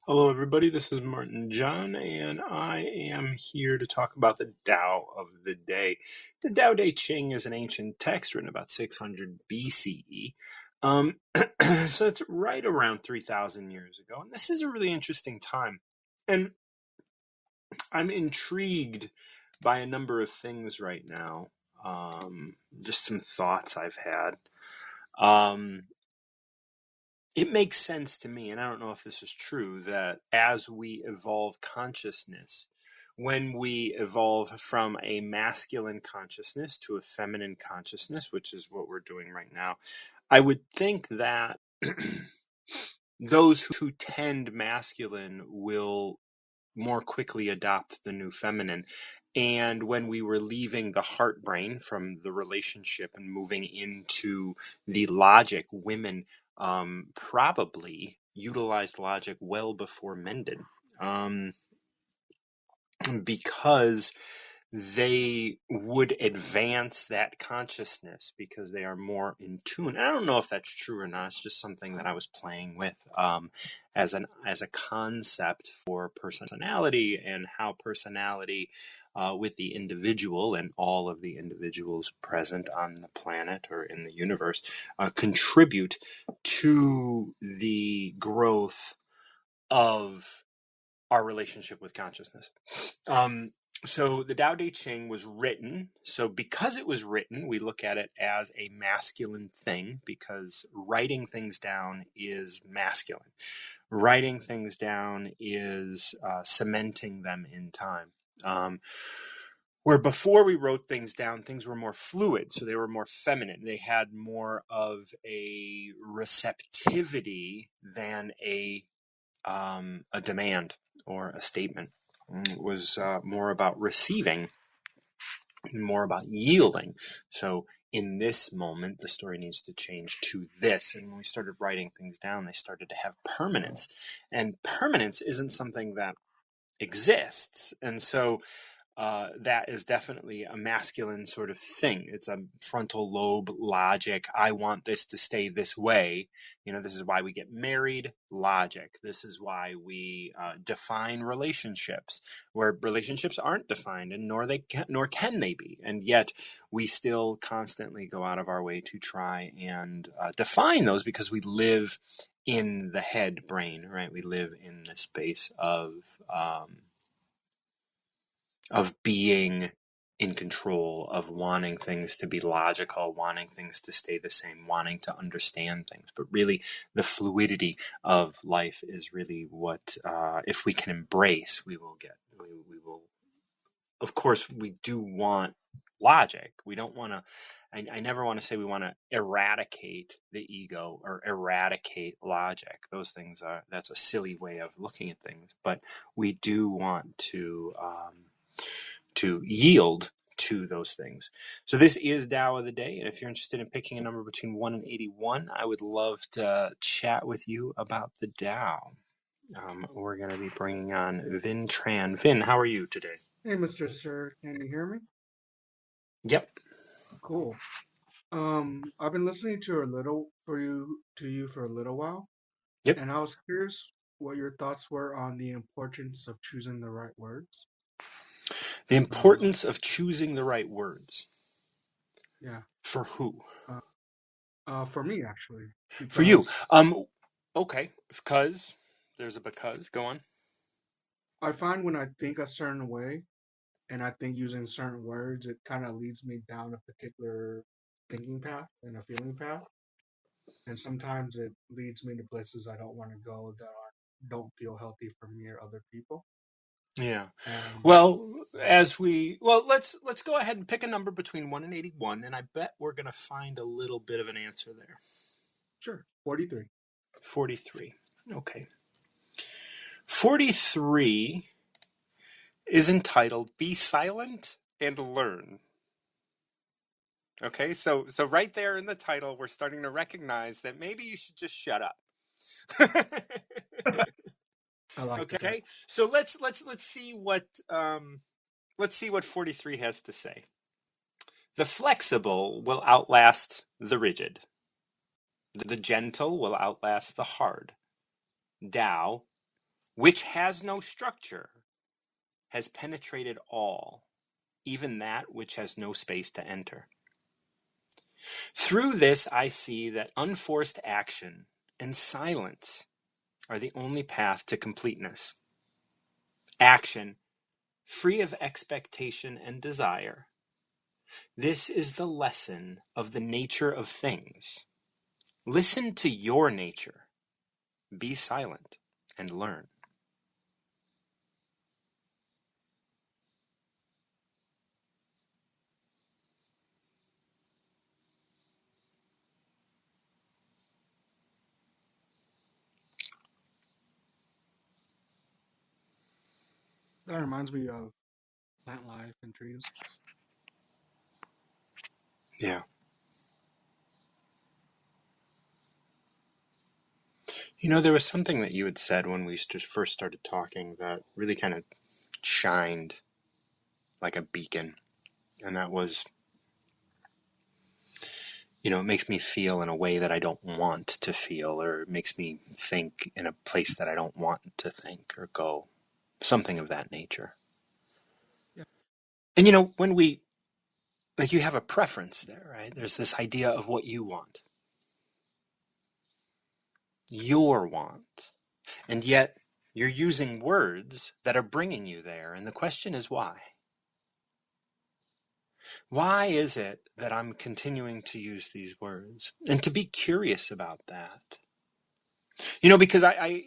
Hello, everybody. This is Martin John, and I am here to talk about the Tao of the Day. The Tao Te Ching is an ancient text written about 600 BCE. So it's right around 3,000 years ago. And this is a really interesting time. And I'm intrigued by a number of things right now. Just some thoughts I've had. It makes sense to me, and I don't know if this is true, that as we evolve consciousness, when we evolve from a masculine consciousness to a feminine consciousness, which is what we're doing right now, I would think that those who tend masculine will more quickly adopt the new feminine. And when we were leaving the heart brain from the relationship and moving into the logic, women probably utilized logic well before men did, because they would advance that consciousness because they are more in tune. I don't know if that's true or not. It's just something that I was playing with as a concept for personality and how personality with the individual and all of the individuals present on the planet or in the universe contribute to the growth of our relationship with consciousness. So the Tao Te Ching was written. So because it was written, we look at it as a masculine thing because writing things down is masculine. Writing things down is cementing them in time. Where before we wrote things down, things were more fluid, so they were more feminine. They had more of a receptivity than a demand or a statement. It was more about receiving, more about yielding. So in this moment, the story needs to change to this. And when we started writing things down, they started to have permanence. And permanence isn't something that exists. And so that is definitely a masculine sort of thing. It's a frontal lobe logic. I want this to stay this way. This is why we get married. Logic. This is why we define relationships, where relationships aren't defined, and nor can they be. And yet we still constantly go out of our way to try and define those because we live in the head brain, right? We live in the space of being in control, of wanting things to be logical, wanting things to stay the same, wanting to understand things. But really, the fluidity of life is really what, if we can embrace, we will get. We will. Of course, we do want logic. We don't want to. I never want to say we want to eradicate the ego or eradicate logic. Those things that's a silly way of looking at things. But we do want to yield to those things. So this is Tao of the Day, and if you're interested in picking a number between 1 and 81, I would love to chat with you about the Tao. We're going to be bringing on Vin Tran. Vin, how are you today? Hey, Mr. Sir, can you hear me? Yep. Cool. I've been listening to you for a little while, Yep. and I was curious what your thoughts were on the importance of choosing the right words. The Um, importance of choosing the right words. yeah, For who? uh, for me actually, For you. because Okay. Because. There's a because. Go on. I find when I think a certain way and I think using certain words, it kind of leads me down a particular thinking path and a feeling path, and sometimes it leads me to places I don't want to go that don't feel healthy for me or other people. Yeah. And Well, let's go ahead and pick a number between 1 and 81, and I bet we're going to find a little bit of an answer there. sure, 43. 43. Okay. 43 is entitled Be Silent and Learn. Okay? So right there in the title, we're starting to recognize that maybe you should just shut up. I like that. Okay? So let's see what 43 has to say. The flexible will outlast the rigid. The gentle will outlast the hard. Tao which has no structure, has penetrated all, even that which has no space to enter. Through this, I see that unforced action and silence are the only path to completeness. Action, free of expectation and desire. This is the lesson of the nature of things. Listen to your nature, be silent, and learn. That reminds me of plant life and trees. Yeah. You know, there was something that you had said when we just first started talking that really kind of shined like a beacon. And that was, it makes me feel in a way that I don't want to feel, or it makes me think in a place that I don't want to think or go. Something of that nature. Yeah. And when you have a preference there, right? There's this idea of what you want, your want. And yet you're using words that are bringing you there. And the question is why? Why is it that I'm continuing to use these words? And to be curious about that. Because I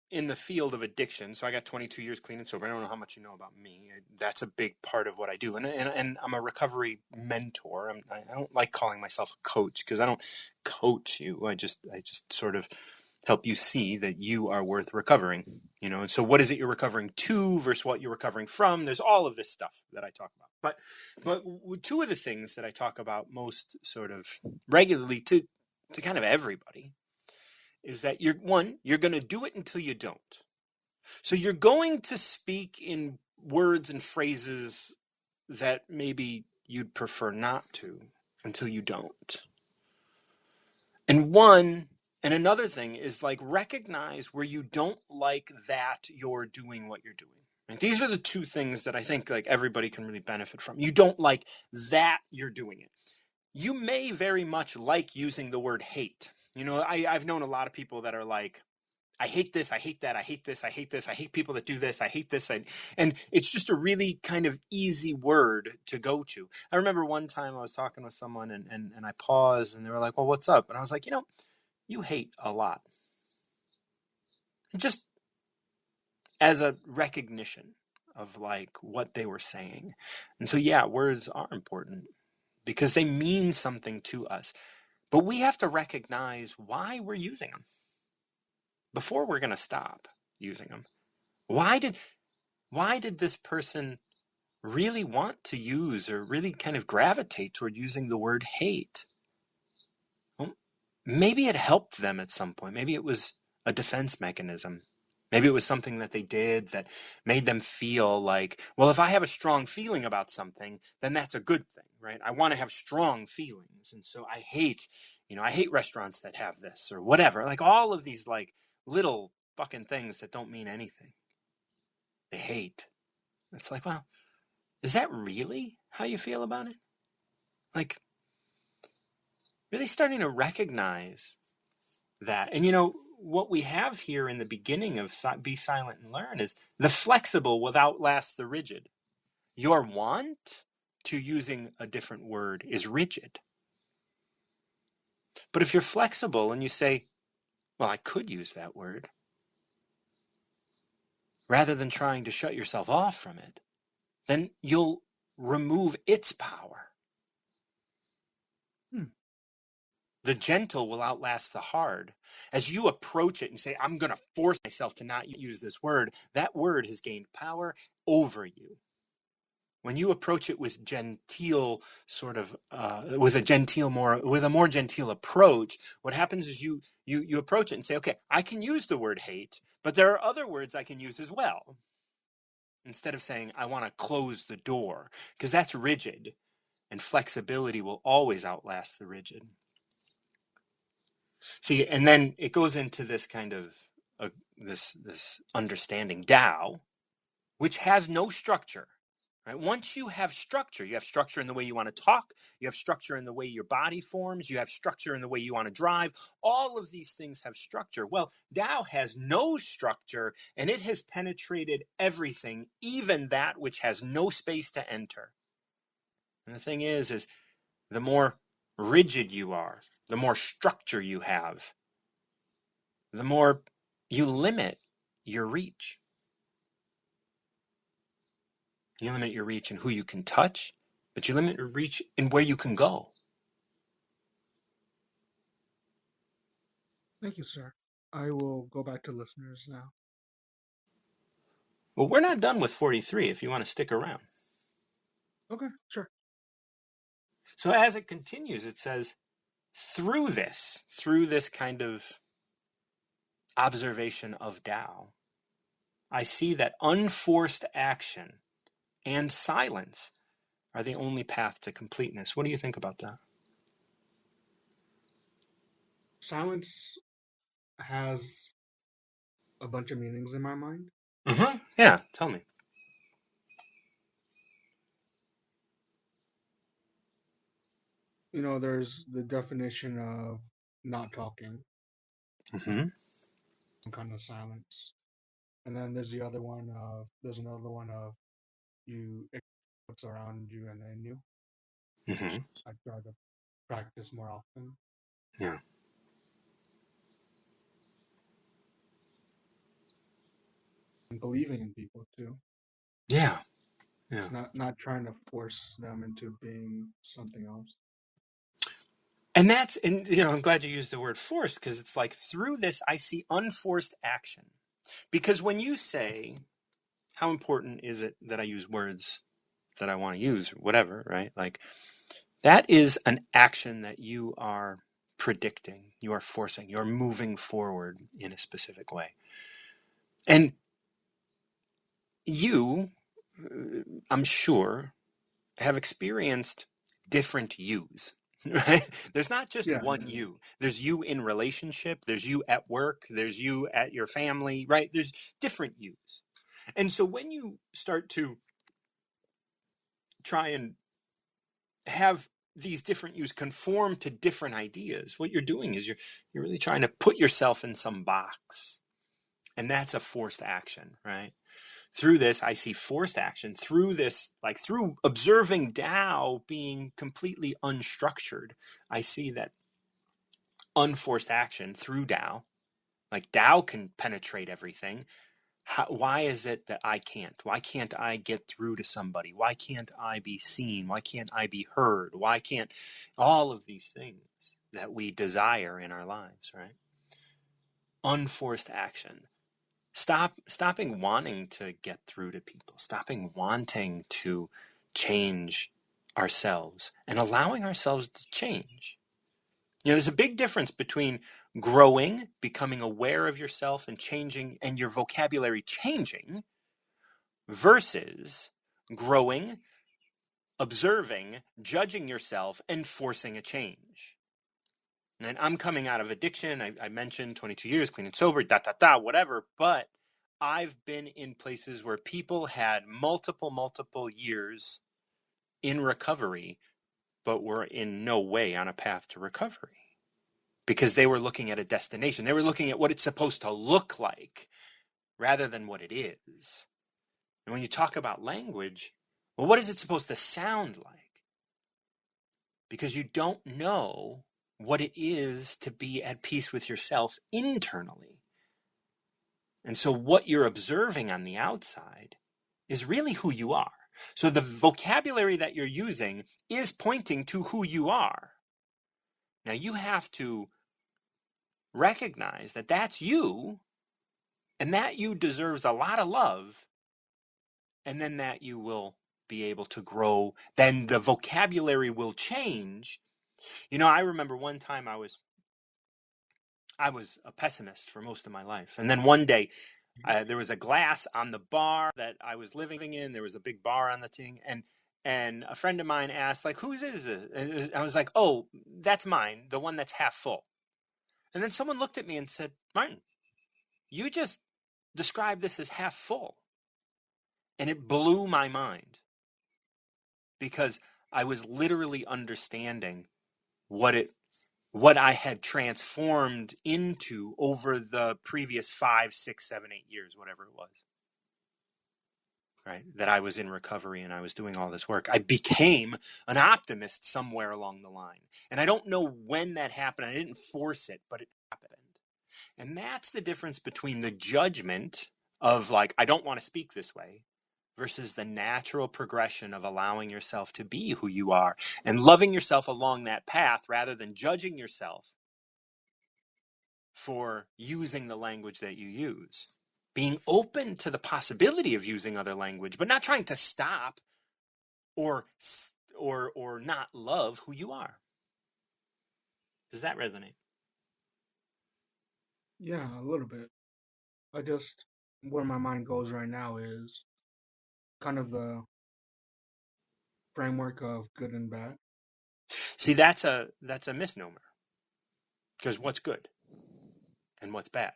in the field of addiction, so I got 22 years clean and sober. I don't know how much you know about me. That's a big part of what I do. And I'm a recovery mentor. I don't like calling myself a coach because I don't coach you. I just sort of help you see that you are worth recovering. And so what is it you're recovering to versus what you're recovering from? There's all of this stuff that I talk about. But two of the things that I talk about most sort of regularly to kind of everybody is that you're going to do it until you don't. So you're going to speak in words and phrases that maybe you'd prefer not to until you don't. And another thing is like recognize where you don't like that you're doing what you're doing. And these are the two things that I think like everybody can really benefit from. You don't like that you're doing it. You may very much like using the word hate. I've known a lot of people that are like, I hate this, I hate that, I hate this, I hate this, I hate people that do this, I hate this. And it's just a really kind of easy word to go to. I remember one time I was talking with someone and I paused and they were like, well, what's up? And I was like, you hate a lot. Just as a recognition of like what they were saying. And so, yeah, words are important because they mean something to us. But we have to recognize why we're using them before we're going to stop using them. Why did this person really want to use or really kind of gravitate toward using the word hate? Well, maybe it helped them at some point. Maybe it was a defense mechanism. Maybe it was something that they did that made them feel like, well, if I have a strong feeling about something, then that's a good thing, right? I want to have strong feelings. And so I hate restaurants that have this or whatever. Like all of these like little fucking things that don't mean anything. They hate. It's like, well, is that really how you feel about it? Like, really starting to recognize that. And what we have here in the beginning of Be Silent and Learn is the flexible will outlast the rigid. Your want to using a different word is rigid. But if you're flexible and you say, well, I could use that word, rather than trying to shut yourself off from it, then you'll remove its power. The gentle will outlast the hard. As you approach it and say, I'm going to force myself to not use this word, that word has gained power over you. When you approach it with genteel sort of, with a more genteel approach, what happens is you approach it and say, okay, I can use the word hate, but there are other words I can use as well. Instead of saying, I want to close the door, because that's rigid, and flexibility will always outlast the rigid. See, and then it goes into this kind of this understanding, Tao, which has no structure. Right? Once you have structure in the way you want to talk, you have structure in the way your body forms, you have structure in the way you want to drive. All of these things have structure. Well, Tao has no structure, and it has penetrated everything, even that which has no space to enter. And the thing is the more rigid you are, the more structure you have, the more you limit your reach. You limit your reach in who you can touch, but you limit your reach in where you can go. Thank you, sir. I will go back to listeners now. Well, we're not done with 43 if you want to stick around. Okay, sure. So as it continues, it says, through this kind of observation of Tao, I see that unforced action and silence are the only path to completeness. What do you think about that? Silence has a bunch of meanings in my mind. Yeah, tell me. There's the definition of not talking, Mm-hmm. some kind of silence. And then there's another one of you accept what's around you and in you, which Mm-hmm. I try to practice more often. Yeah. And believing in people too. Yeah. Yeah. Not trying to force them into being something else. And I'm glad you used the word forced, because it's like, through this, I see unforced action. Because when you say, how important is it that I use words that I want to use, or whatever, right? Like, that is an action that you are predicting, you are forcing, you're moving forward in a specific way. And you, I'm sure, have experienced different yous, right? There's not just Yeah, one you. There's you in relationship, there's you at work, there's you at your family, right? There's different yous. And so when you start to try and have these different yous conform to different ideas, what you're doing is you're really trying to put yourself in some box. And that's a forced action, right? Through this, I see forced action. Through this, like through observing Tao being completely unstructured, I see that unforced action through Tao. Like, Tao can penetrate everything. Why is it that I can't? Why can't I get through to somebody? Why can't I be seen? Why can't I be heard? Why can't all of these things that we desire in our lives, right? Unforced action. Stopping wanting to get through to people, stopping wanting to change ourselves and allowing ourselves to change. There's a big difference between growing, becoming aware of yourself and changing, and your vocabulary changing, versus growing, observing, judging yourself, and forcing a change. And I'm coming out of addiction. I mentioned 22 years, clean and sober, whatever. But I've been in places where people had multiple years in recovery, but were in no way on a path to recovery, because they were looking at a destination. They were looking at what it's supposed to look like rather than what it is. And when you talk about language, well, what is it supposed to sound like? Because you don't know what it is to be at peace with yourself internally. And so what you're observing on the outside is really who you are. So the vocabulary that you're using is pointing to who you are. Now you have to recognize that that's you, and that you deserves a lot of love, and then that you will be able to grow. Then the vocabulary will change. I remember one time I was a pessimist for most of my life. And then one day, there was a glass on the bar that I was living in. There was a big bar on the thing. And a friend of mine asked, like, whose is it? And I was like, oh, that's mine, the one that's half full. And then someone looked at me and said, Martin, you just described this as half full. And it blew my mind because I was literally understanding what I had transformed into over the previous 5, 6, 7, 8 years, whatever it was. Right? That I was in recovery and I was doing all this work. I became an optimist somewhere along the line. And I don't know when that happened. I didn't force it, but it happened. And that's the difference between the judgment of like, I don't want to speak this way, versus the natural progression of allowing yourself to be who you are and loving yourself along that path rather than judging yourself for using the language that you use. Being open to the possibility of using other language, but not trying to stop or not love who you are. Does that resonate? Yeah, a little bit. I just where my mind goes right now is kind of the framework of good and bad. See, that's a misnomer, because what's good and what's bad?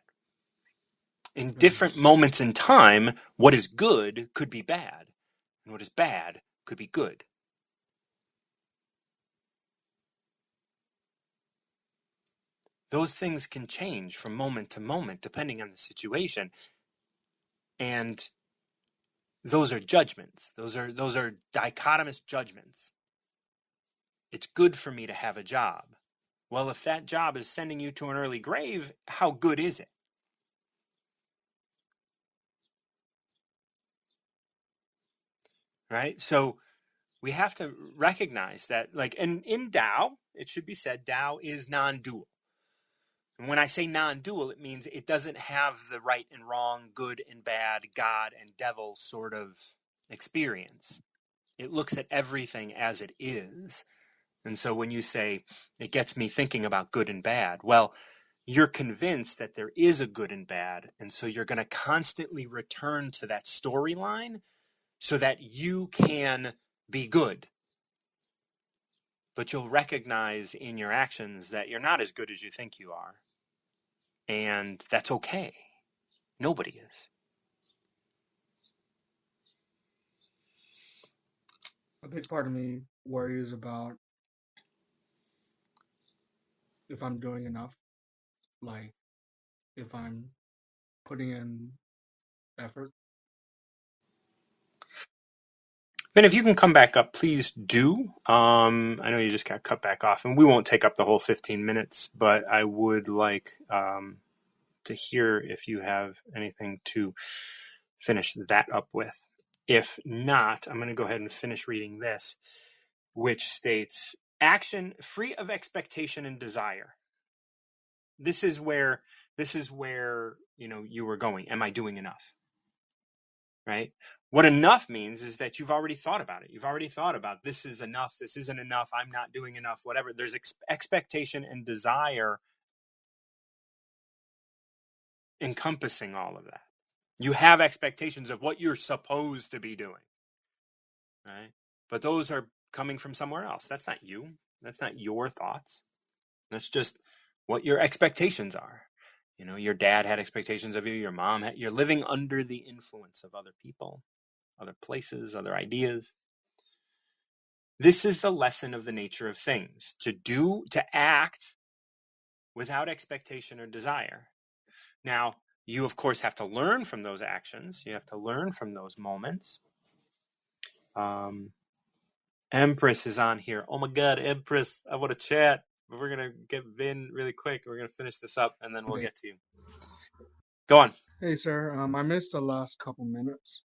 In different Depends. moments in time, what is good could be bad, and what is bad could be good. Those things can change from moment to moment depending on the situation, and those are judgments. Those are dichotomous judgments. It's good for me to have a job. Well, if that job is sending you to an early grave, how good is it? Right? So we have to recognize that, like, and in Tao, it should be said, Tao is non-dual. And when I say non-dual, it means it doesn't have the right and wrong, good and bad, God and devil sort of experience. It looks at everything as it is. And so when you say, it gets me thinking about good and bad, well, you're convinced that there is a good and bad. And so you're going to constantly return to that storyline so that you can be good. But you'll recognize in your actions that you're not as good as you think you are. And that's okay. Nobody is. A big part of me worries about if I'm doing enough, like if I'm putting in effort. Ben, if you can come back up, please do. I know you just got cut back off, and we won't take up the whole 15 minutes, but I would like to hear if you have anything to finish that up with. If not, I'm going to go ahead and finish reading this, which states, action free of expectation and desire. This is where you were going. Am I doing enough? Right? What enough means is that you've already thought about it. You've already thought about, this is enough, this isn't enough, I'm not doing enough, whatever. There's expectation and desire encompassing all of that. You have expectations of what you're supposed to be doing, right? But those are coming from somewhere else. That's not you. That's not your thoughts. That's just what your expectations are. Your dad had expectations of you. Your mom had. You're living under the influence of other people, other places, other ideas. This is the lesson of the nature of things. To act without expectation or desire. Now, you of course have to learn from those actions. You have to learn from those moments. Empress is on here. Oh my God, Empress, I want to chat. But we're going to get Vin really quick. We're going to finish this up and then we'll Okay. get to you. Go on. Hey, sir. I missed the last couple minutes,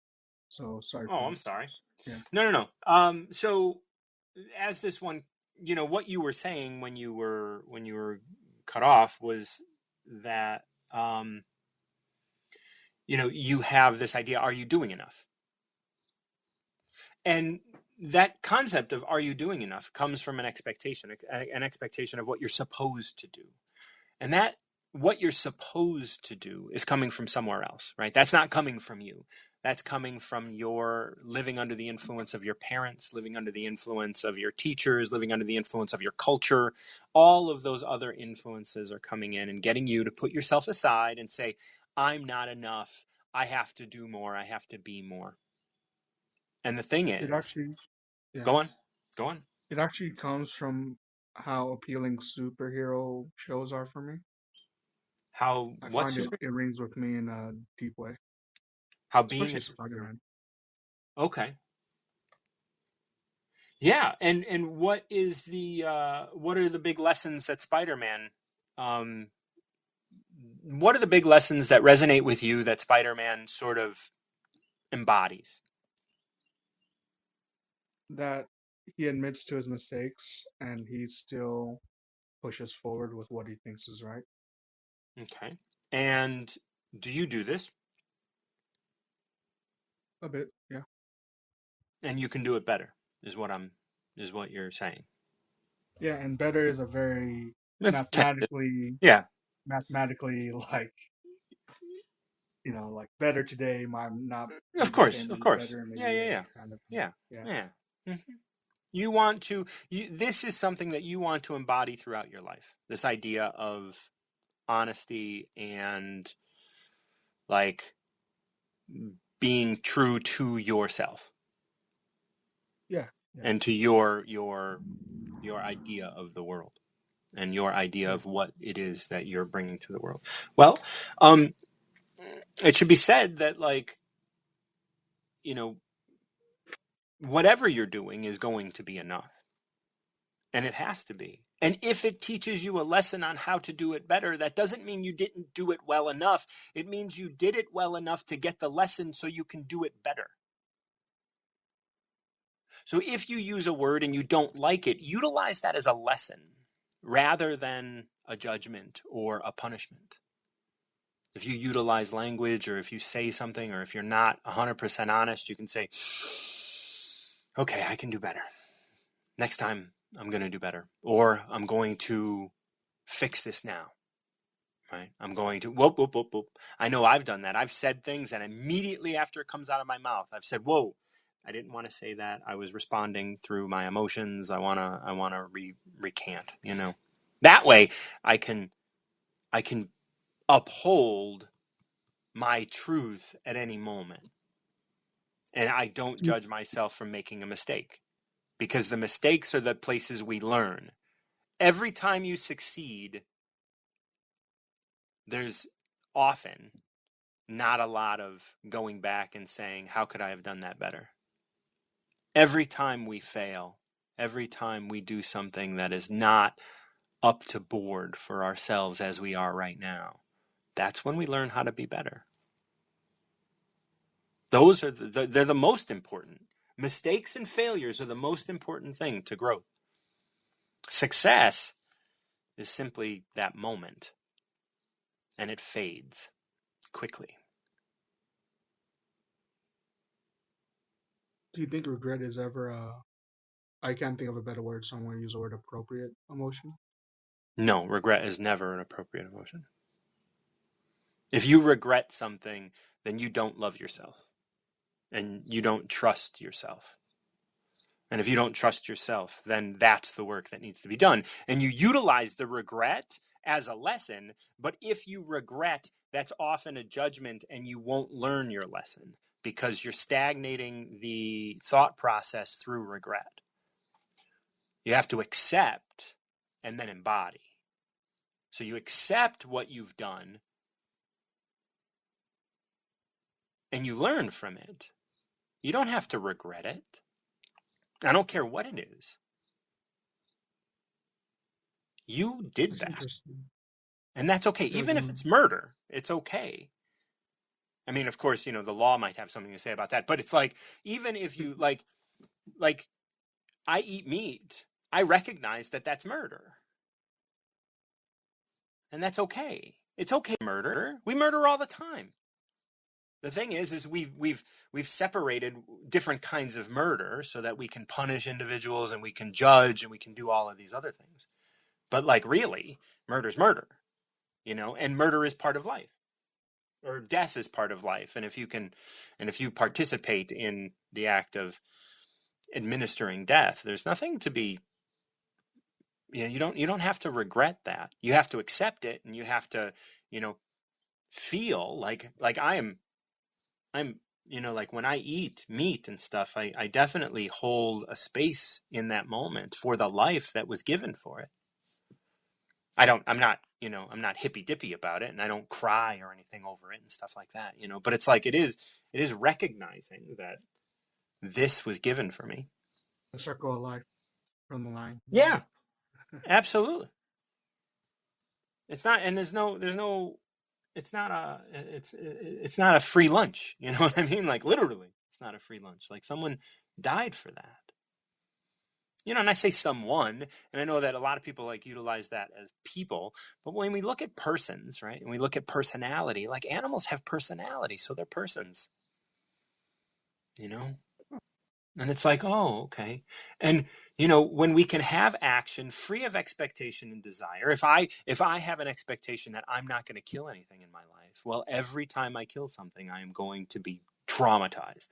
so sorry Oh, for I'm that. sorry. Yeah. No. So as this one, what you were saying when you were cut off was that, you have this idea, are you doing enough? And that concept of are you doing enough comes from an expectation of what you're supposed to do. And that what you're supposed to do is coming from somewhere else, right? That's not coming from you. That's coming from your living under the influence of your parents, living under the influence of your teachers, living under the influence of your culture. All of those other influences are coming in and getting you to put yourself aside and say, I'm not enough. I have to do more. I have to be more. And the thing It is, actually, yeah, go on, go on. it actually comes from how appealing superhero shows are for me. How, I what find super, it rings with me in a deep way, how being a especially superhero. Spider-Man. Okay. Yeah, and what are the big lessons that Spider-Man um what are the big lessons that resonate with you that Spider-Man sort of embodies? That he admits to his mistakes and he still pushes forward with what he thinks is right. Okay. And do you do this? A bit, yeah. And you can do it better, is what you're saying. Yeah, and better is a very That's tentative. mathematically Yeah, mathematically like, like better today might not be of the course, same of as course. better in a Yeah, yeah, year yeah. kind of thing. Yeah, Yeah. yeah. Mhm. You want to this is something that you want to embody throughout your life. This idea of honesty and like being true to yourself Yeah. Yeah. and to your idea of the world and your idea Yeah. of what it is that you're bringing to the world. Well, um, it should be said that like you know whatever you're doing is going to be enough, and it has to be. And if it teaches you a lesson on how to do it better, that doesn't mean you didn't do it well enough. It means you did it well enough to get the lesson so you can do it better. So if you use a word and you don't like it, utilize that as a lesson rather than a judgment or a punishment. If you utilize language or if you say something or if you're not 100% honest, you can say, okay, I can do better. Next time I'm going to do better. Or I'm going to fix this now. Right? I'm going to whoop, whoop, whoop, whoop. I know I've done that. I've said things and immediately after it comes out of my mouth, I've said, whoa, I didn't want to say that. I was responding through my emotions. I want to recant, That way I can uphold my truth at any moment. And I don't Do you, judge myself for making a mistake because the mistakes are the places we learn. Every time you succeed, there's often not a lot of going back and saying, how could I have done that better? Every time we fail, every time we do something that is not up to board for ourselves as we are right now, that's when we learn how to be better. Those are they're the most important. Mistakes and failures are the most important thing to growth. Success is simply that moment, and it fades quickly. do you think regret is ever I can't think of a better word, so I'm going to use the word appropriate emotion? No, regret is never an appropriate emotion. If you regret something, then you don't love yourself and you don't trust yourself. And if you don't trust yourself, then that's the work that needs to be done. And you utilize the regret as a lesson, but if you regret, that's often a judgment and you won't learn your lesson because you're stagnating the thought process through regret. You have to accept and then embody. So you accept what you've done and you learn from it. You don't have to regret it. I don't care what it is. You did It's that. interesting And that's okay. because Even if it's murder, it's okay. I mean, of course, the law might have something to say about that, but it's like, even if you like I eat meat, I recognize that that's murder. And that's okay. It's okay to murder. We murder all the time. The thing is we've separated different kinds of murder so that we can punish individuals and we can judge and we can do all of these other things. But like really, murder's murder, and murder is part of life. or death is part of life. And if you participate in the act of administering death, there's nothing to be, you don't have to regret that. You have to accept it, and you have to, you know, feel like I'm, like when I eat meat and stuff, I definitely hold a space in that moment for the life that was given for it. I'm not hippy dippy about it, and I don't cry or anything over it and stuff like that, but it's like it is recognizing that this was given for me. The circle of life from the line. Yeah. Yeah, absolutely. It's not, and there's no, it's not a free lunch. You know what I mean? Like literally, it's not a free lunch. Like someone died for that. And I say someone, and I know that a lot of people like utilize that as people, but when we look at persons, right, and we look at personality, like animals have personality, so they're persons, you know? And it's like, oh, okay. And when we can have action free of expectation and desire, if I have an expectation that I'm not going to kill anything in my life, well, every time I kill something, I am going to be traumatized.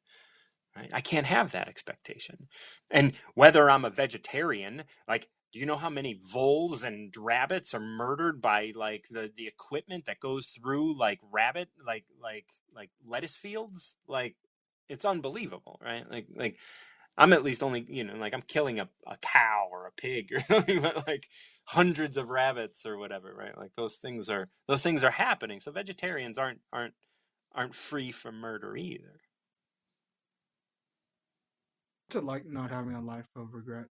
Right? I can't have that expectation. And whether I'm a vegetarian, like, do you know how many voles and rabbits are murdered by like the equipment that goes through like rabbit like lettuce fields? Like it's unbelievable, right? Like I'm at least only, like I'm killing a cow or a pig or something, but like hundreds of rabbits or whatever, right? Like those things are happening. So vegetarians aren't free from murder either. To like not having a life of regret.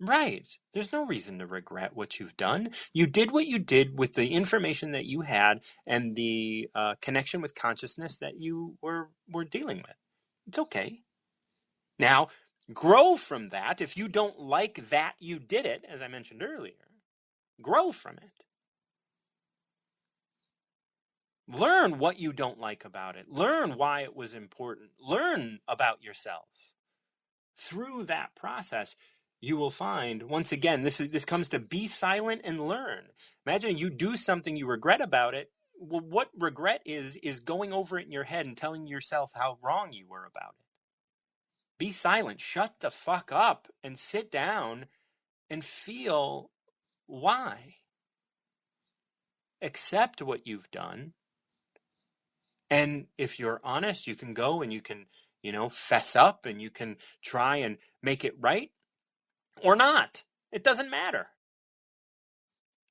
Right. There's no reason to regret what you've done. You did what you did with the information that you had and the connection with consciousness that you were dealing with. It's okay. Now, grow from that. If you don't like that you did it, as I mentioned earlier, grow from it. Learn what you don't like about it. Learn why it was important. Learn about yourself. Through that process, you will find, once again, this comes to be silent and learn. Imagine you do something you regret about it. Well, what regret is going over it in your head and telling yourself how wrong you were about it. Be silent, shut the fuck up, and sit down and feel why. Accept what you've done. And if you're honest, you can go and you can, fess up, and you can try and make it right or not. It doesn't matter.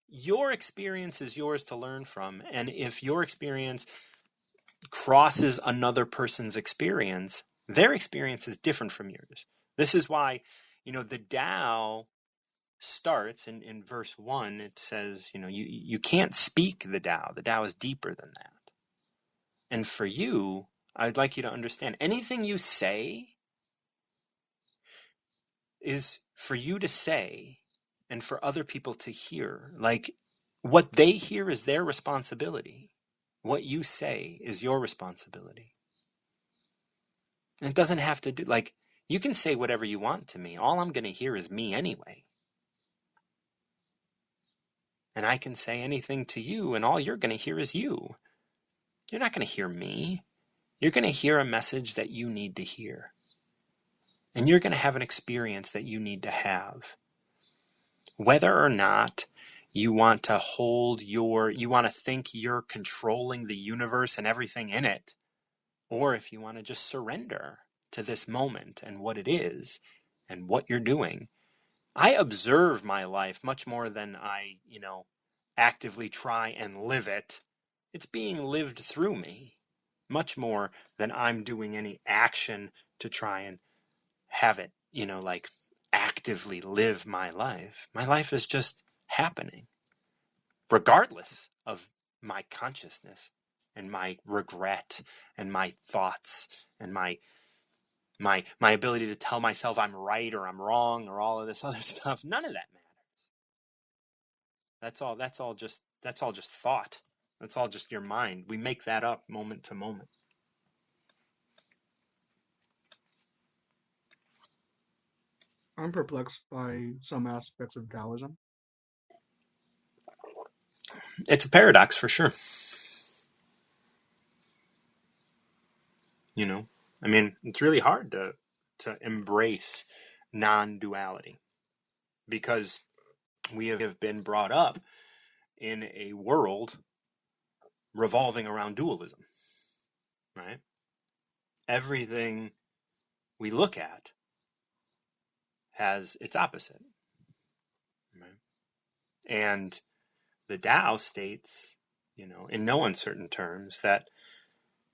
Your experience is yours to learn from. And if your experience crosses another person's experience, their experience is different from yours. This is why, the Tao starts in verse 1. It says, you can't speak the Tao. The Tao is deeper than that. And for you, I'd like you to understand anything you say is for you to say and for other people to hear. Like what they hear is their responsibility. What you say is your responsibility. And it doesn't have to do, like, you can say whatever you want to me. All I'm going to hear is me anyway. And I can say anything to you, and all you're going to hear is you. You're not going to hear me. You're going to hear a message that you need to hear. And you're going to have an experience that you need to have. Whether or not you want to you want to think you're controlling the universe and everything in it, or if you want to just surrender to this moment and what it is and what you're doing. I observe my life much more than I, actively try and live it. It's being lived through me much more than I'm doing any action to try and have it, like actively live my life. My life is just happening, regardless of my consciousness and my regret and my thoughts and my ability to tell myself I'm right or I'm wrong or all of this other stuff. None of that matters. That's all just thought. That's all just your mind. We make that up moment to moment. I'm perplexed by some aspects of Taoism. It's a paradox for sure. You know, I mean, it's really hard to embrace non-duality because we have been brought up in a world revolving around dualism, right? Everything we look at has its opposite, right? And the Tao states, in no uncertain terms that,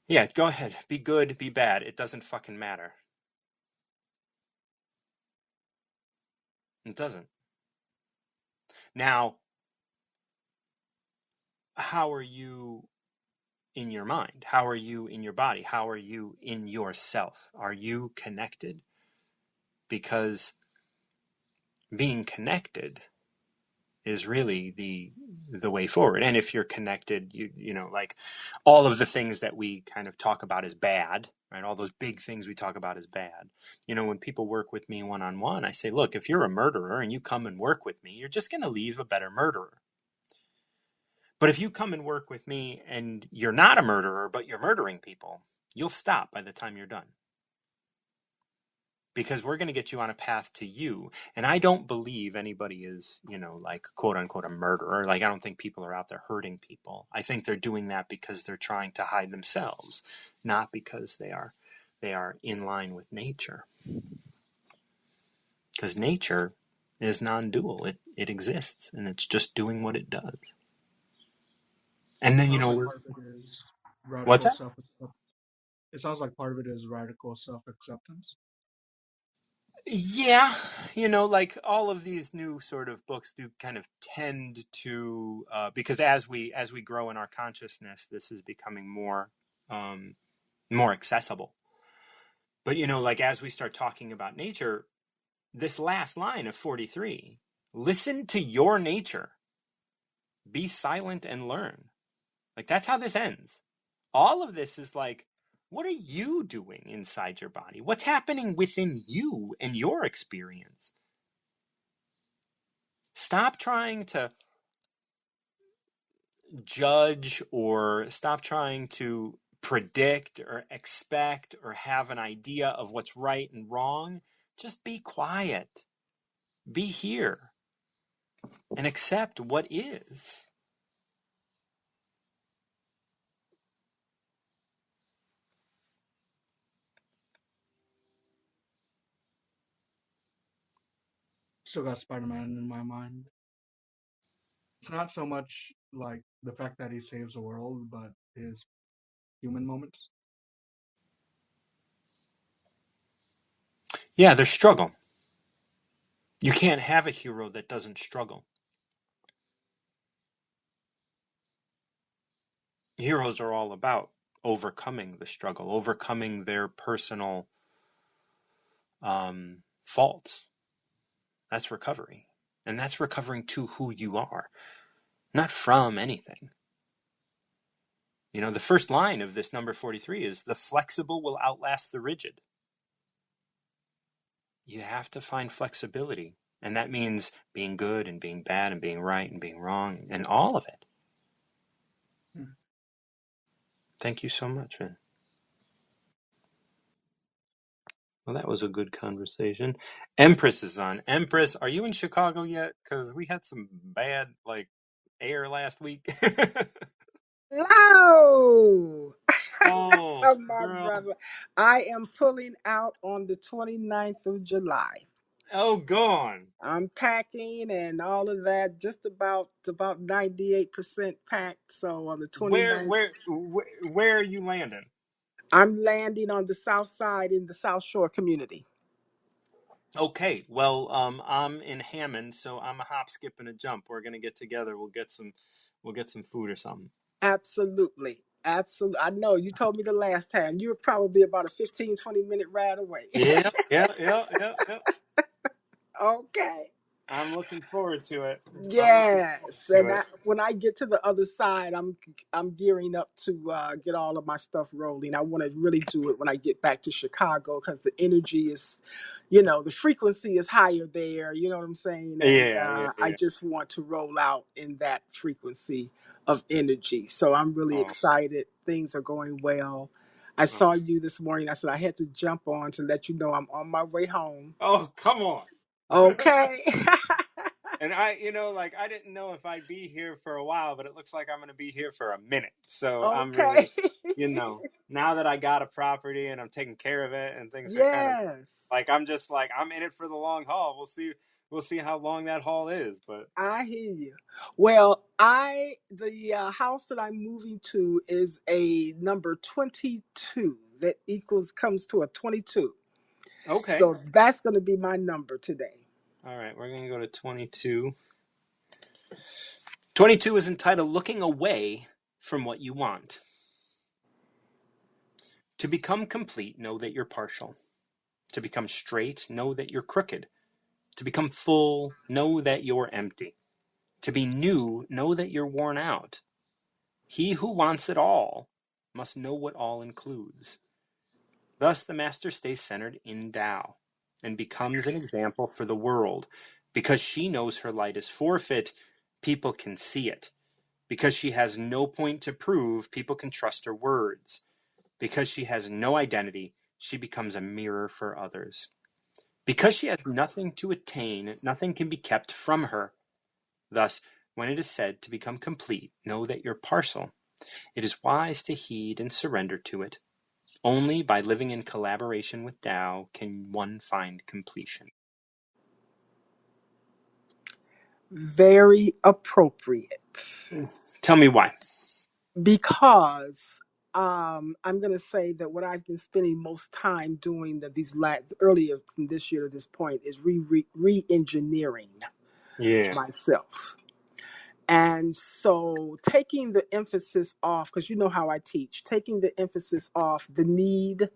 yeah, go ahead, be good, be bad, it doesn't fucking matter. It doesn't. Now, how are you in your mind? How are you in your body? How are you in yourself? Are you connected? Because being connected is really the way forward. And if you're connected, like all of the things that we kind of talk about as bad, right? All those big things we talk about as bad. When people work with me one-on-one, I say, look, if you're a murderer and you come and work with me, you're just going to leave a better murderer. But if you come and work with me and you're not a murderer, but you're murdering people, you'll stop by the time you're done. Because we're going to get you on a path to you. And I don't believe anybody is, like quote unquote a murderer. Like I don't think people are out there hurting people. I think they're doing that because they're trying to hide themselves, not because they are in line with nature. Because nature is non-dual. It exists and it's just doing what it does. And then, Sounds like part of it is what's radical that? self. It sounds like part of it is radical self acceptance. Yeah, like all of these new sort of books do kind of tend to because as we grow in our consciousness, this is becoming more accessible. But like as we start talking about nature, this last line of 43, listen to your nature, be silent and learn. Like that's how this ends. All of this is like, what are you doing inside your body? What's happening within you and your experience? Stop trying to judge or stop trying to predict or expect or have an idea of what's right and wrong. Just be quiet, be here, and accept what is. Still got Spider Man in my mind. It's not so much like the fact that he saves the world, but his human moments. Yeah, there's struggle. You can't have a hero that doesn't struggle. Heroes are all about overcoming the struggle, overcoming their personal faults. That's recovery. And that's recovering to who you are, not from anything. The first line of this number 43 is the flexible will outlast the rigid. You have to find flexibility. And that means being good and being bad and being right and being wrong and all of it. Hmm. Thank you so much, man. Well, that was a good conversation. Empress is on. Empress, are you in Chicago yet? Because we had some bad, air last week. Hello, Oh, my girl. brother. I am pulling out on the 29th of July. Oh, gone. I'm packing and all of that, just about 98% packed. So on the Where, 29th, where, where, where are you landing? I'm landing on the south side in the South Shore community. Okay, well, I'm in Hammond, so I'm a hop, skip, and a jump. We're gonna get together. We'll get some food or something. Absolutely. Absolutely. I know you told me the last time. You were probably about a 15, 20 minute ride away. Yeah, yeah, yeah, yeah, yeah. Okay. I'm looking forward to it. I'm looking Yes, forward and to it. when I get to the other side, I'm gearing up to get all of my stuff rolling. I want to really do it when I get back to Chicago because the energy is, the frequency is higher there. You know what I'm saying? And Yeah, yeah, I yeah. just want to roll out in that frequency of energy. So I'm really Oh, excited. Things are going well. I Oh, saw you this morning. I said I had to jump on to let you know I'm on my way home. oh, come on. Okay. And like I didn't know if I'd be here for a while, but it looks like I'm going to be here for a minute. So I'm Okay. really, now that I got a property and I'm taking care of it and things are kind of Yes. like, I'm just like, I'm in it for the long haul. We'll see how long that haul is, but I hear you. Well, the house that I'm moving to is a number 22. That equals comes to a 22. okay. So that's going to be my number today. All right, we're going to go to 22. 22 is entitled Looking Away from What You Want. To become complete, know that you're partial. To become straight, know that you're crooked. To become full, know that you're empty. To be new, know that you're worn out. He who wants it all must know what all includes. Thus the master stays centered in Tao and becomes an example for the world. Because she knows her light is forfeit, people can see it. Because she has no point to prove, people can trust her words. Because she has no identity, she becomes a mirror for others. Because she has nothing to attain, nothing can be kept from her. Thus, when it is said to become complete, know that you're partial. It is wise to heed and surrender to it. Only by living in collaboration with Tao can one find completion. Very appropriate. Tell me why. Because I'm going to say that what I've been spending most time doing earlier from this year to this point is re-engineering Yeah. myself. And so taking the emphasis off, because you know how I teach, taking the emphasis off the need,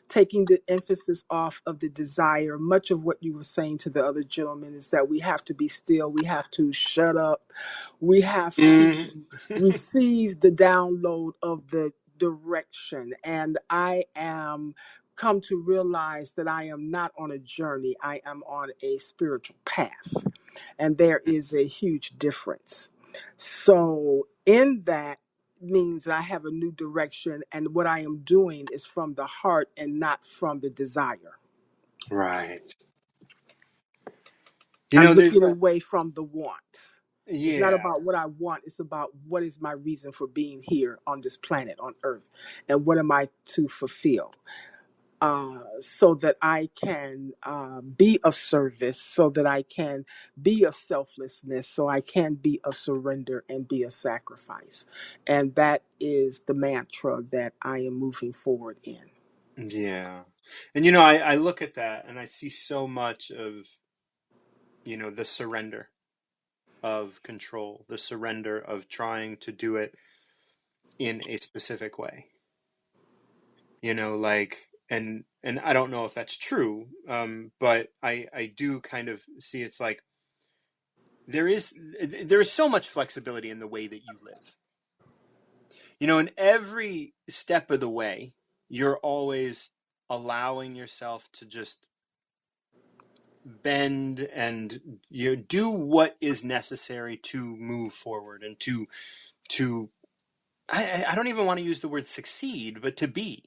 taking the emphasis off of the desire. Much of what you were saying to the other gentleman is that we have to be still, we have to shut up, we have to Mm. receive the download of the direction. And I am come to realize that I am not on a journey, I am on a spiritual path. And there is a huge difference. So, in that means that I have a new direction, and what I am doing is from the heart and not from the desire. Right. I'm There's looking away from the want. It's not yeah. about what I want, it's about what is my reason for being here on this planet, on earth, and what am I to fulfill. So that I can be of service, so that I can be of selflessness, so I can be of surrender and be a sacrifice. And that is the mantra that I am moving forward in. Yeah. And I look at that and I see so much of, the surrender of control, the surrender of trying to do it in a specific way. Like, and I don't know if that's true, but I do kind of see it's like there is so much flexibility in the way that you live. In every step of the way, you're always allowing yourself to just bend and do what is necessary to move forward and to I don't even want to use the word succeed, but to be.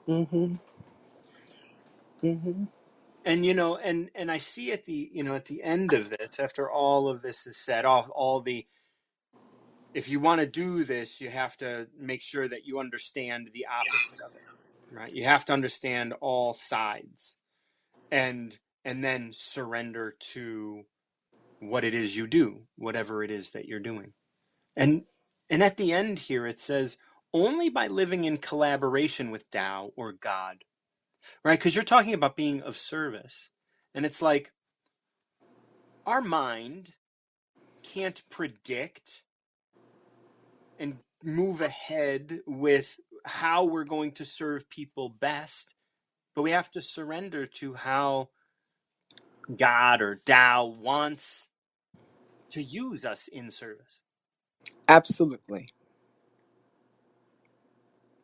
Mm-hmm. Mm-hmm. And and I see at the end of this, after all of this is said, all the if you want to do this, you have to make sure that you understand the opposite of it, right? You have to understand all sides, and then surrender to what it is you do, whatever it is that you're doing. And at the end here it says only by living in collaboration with Tao or God, right? Because you're talking about being of service. And it's like our mind can't predict and move ahead with how we're going to serve people best, but we have to surrender to how God or Tao wants to use us in service. Absolutely.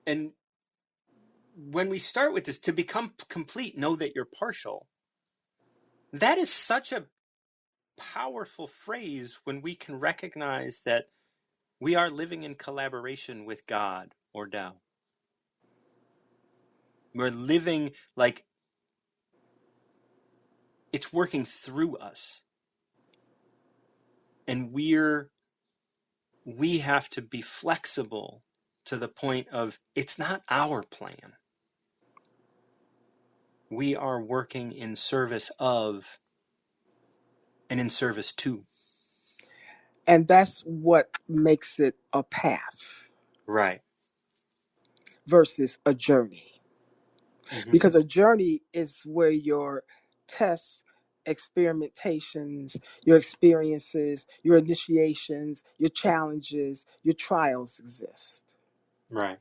And when we start with this, to become complete, know that you're partial. That is such a powerful phrase when we can recognize that we are living in collaboration with God. or Tao. We're living like it's working through us. And we have to be flexible to the point of it's not our plan. We are working in service of and in service to. And that's what makes it a path Right. versus a journey. Mm-hmm. Because a journey is where your tests, experimentations, your experiences, your initiations, your challenges, your trials exist. Right.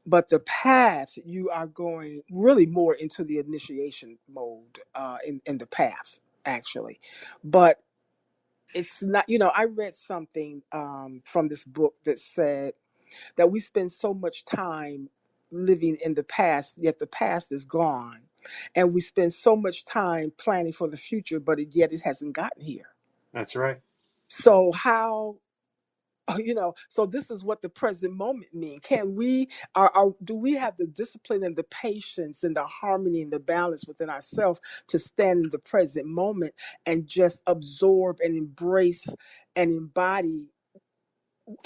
But the path, you are going really more into the initiation mode in the path, actually. But it's not, I read something from this book that said that we spend so much time living in the past, yet the past is gone. And we spend so much time planning for the future, but yet it hasn't gotten here. That's right. So how, so this is what the present moment means. Can we, do we have the discipline and the patience and the harmony and the balance within ourselves to stand in the present moment and just absorb and embrace and embody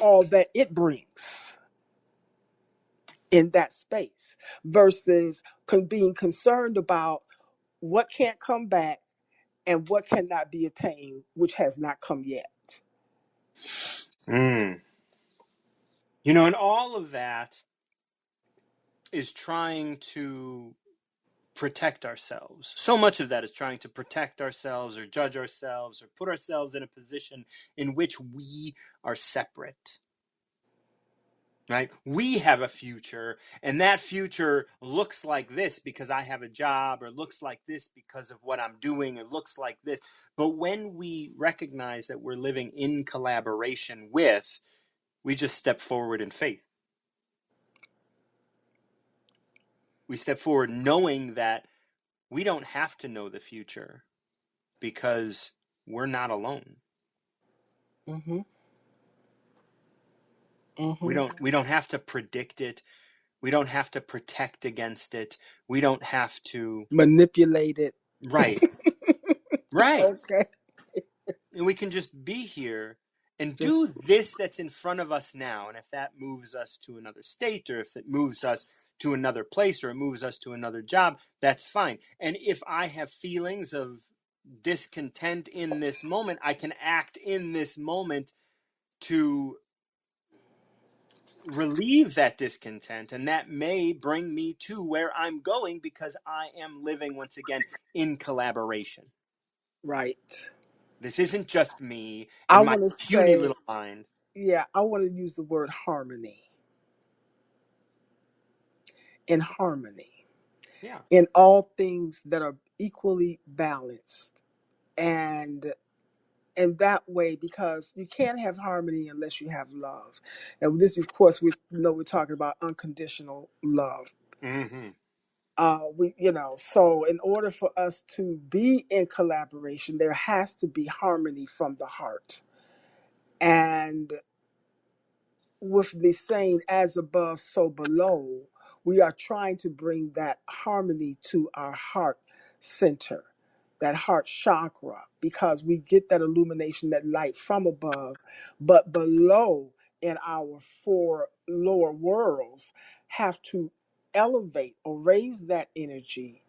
all that it brings in that space versus being concerned about what can't come back and what cannot be attained, which has not come yet. Mm. And all of that is trying to protect ourselves. So much of that is trying to protect ourselves or judge ourselves or put ourselves in a position in which we are separate. Right? We have a future, and that future looks like this because I have a job, or looks like this because of what I'm doing, it looks like this. But when we recognize that we're living in collaboration with, we just step forward in faith. We step forward knowing that we don't have to know the future because we're not alone. Mm-hmm. We Mm-hmm. don't have to predict it. We don't have to protect against it. We don't have to. Manipulate it. Right. Right. Okay. And we can just be here and Just do this that's in front of us now. And if that moves us to another state, or if it moves us to another place, or it moves us to another job, that's fine. And if I have feelings of discontent in this moment, I can act in this moment to relieve that discontent, and that may bring me to where I'm going because I am living once again in collaboration. right. This isn't just me I and my want to puny say, little mind. yeah, I want to use the word harmony. In harmony. Yeah. In all things that are equally balanced. And in that way, because you can't have harmony unless you have love. And this, of course, we know we're talking about unconditional love. Mm-hmm. So in order for us to be in collaboration, there has to be harmony from the heart. And with the saying, as above, so below, we are trying to bring that harmony to our heart center, that heart chakra, because we get that illumination, that light from above, but below in our four lower worlds have to elevate or raise that energy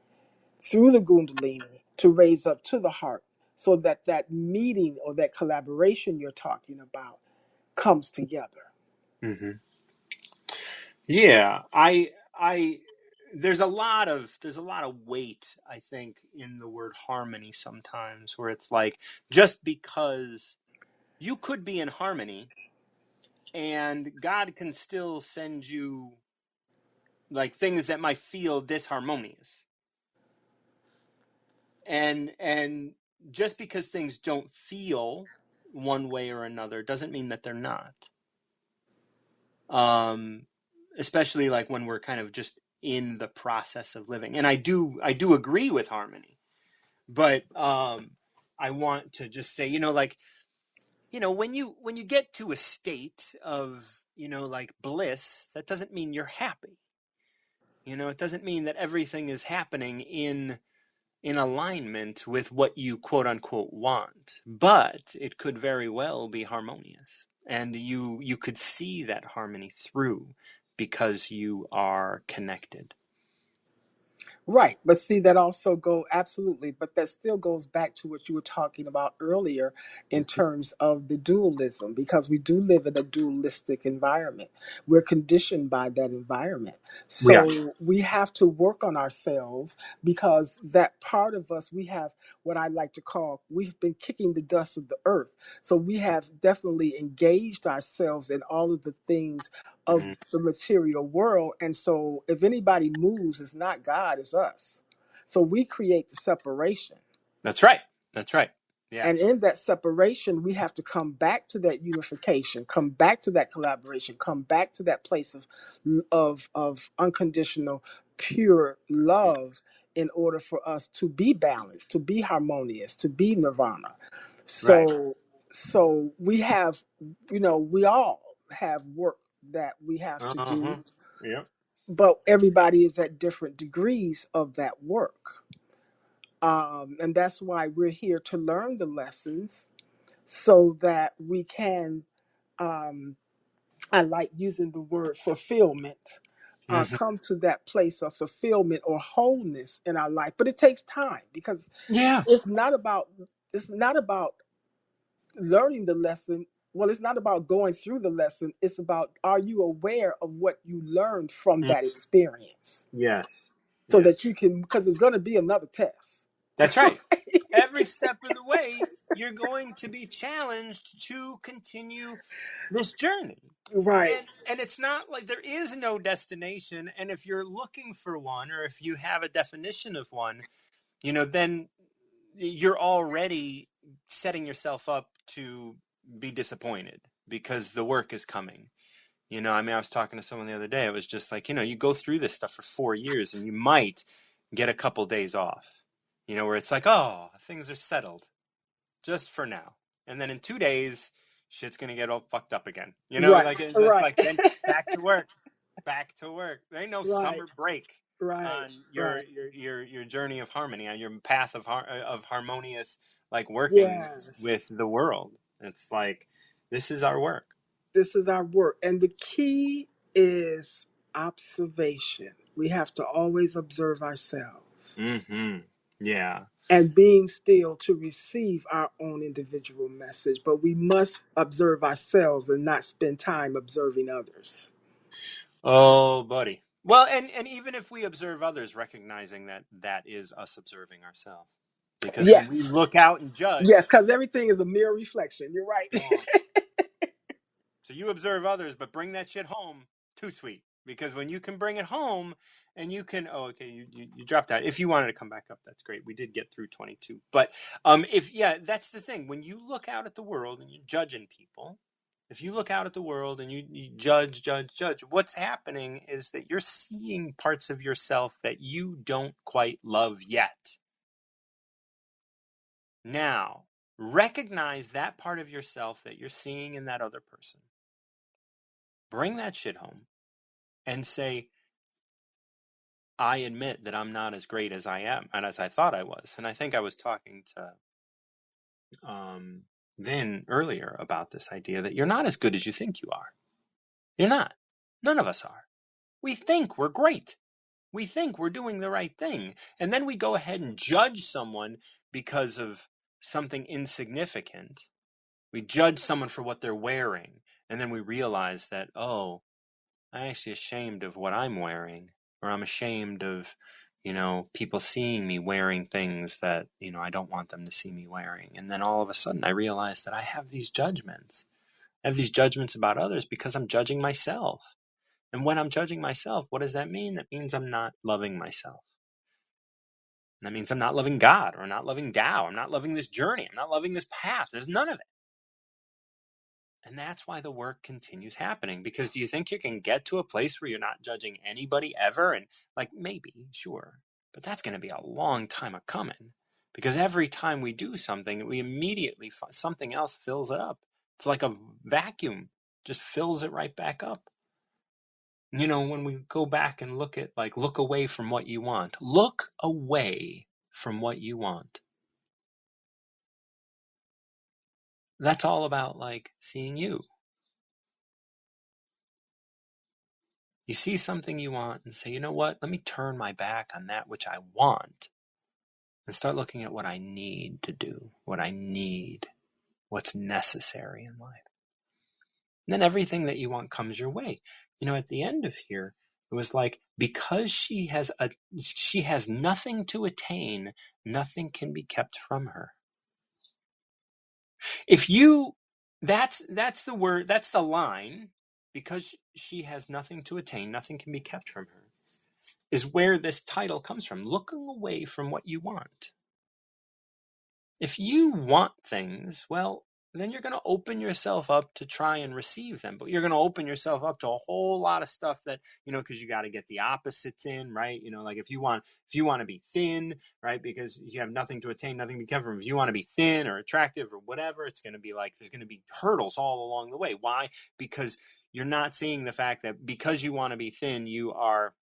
through the Kundalini to raise up to the heart so that that meeting or that collaboration you're talking about comes together. Mm-hmm. Yeah. I there's a lot of weight, I think, in the word harmony sometimes, where it's like, just because you could be in harmony and God can still send you like things that might feel disharmonious. And just because things don't feel one way or another doesn't mean that they're not. Um, Especially like when we're kind of just in the process of living. And I do agree with harmony, but I want to just say, like when you get to a state of, like bliss, that doesn't mean you're happy. It doesn't mean that everything is happening in alignment with what you quote unquote want, but it could very well be harmonious, and you could see that harmony through because you are connected. Right. But see, that also go absolutely, but that still goes back to what you were talking about earlier in Mhm. terms of the dualism, because we do live in a dualistic environment. We're conditioned by that environment. We are. So we have to work on ourselves, because that part of us, we have what I like to call, we've been kicking the dust of the earth. So we have definitely engaged ourselves in all of the things of Mhm. the material world. And so if anybody moves, it's not God, it's us. So we create the separation. That's right. That's right. Yeah. And in that separation, we have to come back to that unification, come back to that collaboration, come back to that place of unconditional, pure love, in order for us to be balanced, to be harmonious, to be nirvana. Right. So we have, we all have work that we have to Uh-huh. do, Yep. but everybody is at different degrees of that work. And that's why we're here to learn the lessons, so that we can, um, I like using the word fulfillment, Hmm. come to that place of fulfillment or wholeness in our life. But it takes time, because Yeah. it's not about it's not about learning the lesson. Well, it's not about going through the lesson. It's about, are you aware of what you learned from Mm. that experience, Yes. so Yes. that you can, because it's going to be another test. That's right. Every step of the way, you're going to be challenged to continue this journey. Right, And it's not like there is no destination. And if you're looking for one, or if you have a definition of one, then you're already setting yourself up to be disappointed because the work is coming. I was talking to someone the other day. It was just like, you go through this stuff for 4 years and you might get a couple days off, where it's like, oh, things are settled just for now. And then in 2 days, shit's going to get all fucked up again. right, Like it's right, like, then back to work, back to work. There ain't no right, summer break right, on your right. your your journey of harmony, on your path of harmonious, like working Yes, with the world. It's like, this is our work. this is our work, and the key is observation. We have to always observe ourselves, Mm-hmm. Yeah. and being still to receive our own individual message. But we must observe ourselves and not spend time observing others. Oh, buddy. Well, and even if we observe others, recognizing that that is us observing ourselves. Because when we Yes, look out and yes, judge, because everything is a mere reflection. You're right. oh, so you observe others, but bring that shit home, too sweet. Because when you can bring it home and you can, oh, okay, you dropped out. If you wanted to come back up, that's great. We did get through 22. But yeah, that's the thing. When you look out at the world and you're judging people, if you look out at the world and you judge, what's happening is that you're seeing parts of yourself that you don't quite love yet. Now, recognize that part of yourself that you're seeing in that other person. Bring that shit home and say, I admit that I'm not as great as I am and as I thought I was. And I think I was talking to Vin earlier about this idea that you're not as good as you think you are. You're not. None of us are. We think we're great. We think we're doing the right thing. And then we go ahead and judge someone because of something insignificant. We judge someone for what they're wearing. And then we realize that, oh, I'm actually ashamed of what I'm wearing, or I'm ashamed of, people seeing me wearing things that, I don't want them to see me wearing. And then all of a sudden I realize that I have these judgments. I have these judgments about others because I'm judging myself. And when I'm judging myself, what does that mean? That means I'm not loving myself. That means I'm not loving God, or not loving Tao. I'm not loving this journey. I'm not loving this path. There's none of it. And that's why the work continues happening. Because do you think you can get to a place where you're not judging anybody ever? And like, maybe, sure. But that's going to be a long time a coming. Because every time we do something, we immediately something else fills it up. It's like a vacuum, just fills it right back up. You know, when we go back and look at, like, look away from what you want. Look away from what you want. That's all about, like, seeing you. You see something you want and say, you know what? Let me turn my back on that which I want and start looking at what I need to do, what I need, what's necessary in life. And then everything that you want comes your way. You know, at the end of here, it was like, because she has nothing to attain, nothing can be kept from her. If you, that's the word, that's the line, because she has nothing to attain, nothing can be kept from her, is where this title comes from, looking away from what you want. If you want things, well, then you're going to open yourself up to try and receive them. But you're going to open yourself up to a whole lot of stuff that, you know, because you got to get the opposites in, right? You know, like if you want to be thin, right, because you have nothing to attain, nothing to be kept from. If you want to be thin or attractive or whatever, it's going to be like, there's going to be hurdles all along the way. Why? Because you're not seeing the fact that because you want to be thin, you are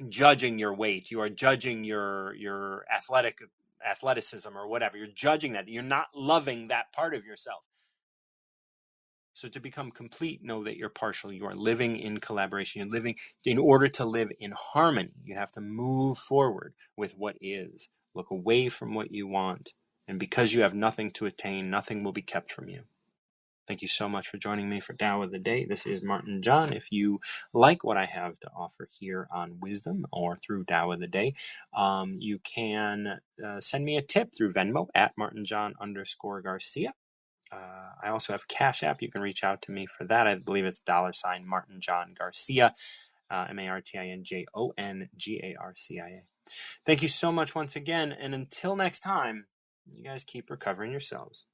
judging your weight, you are judging your athleticism or whatever. You're judging that. You're not loving that part of yourself. So to become complete, know that you're partial. You are living in collaboration. You're living, in order to live in harmony, you have to move forward with what is. Look away from what you want. And because you have nothing to attain, nothing will be kept from you. Thank you so much for joining me for Tao of the Day. This is Martin John. If you like what I have to offer here on Wisdom or through Tao of the Day, you can send me a tip through Venmo at @MartinJohn_Garcia. I also have Cash App. You can reach out to me for that. I believe it's $ Martin John Garcia, MartinJohnGarcia. Thank you so much once again. And until next time, you guys keep recovering yourselves.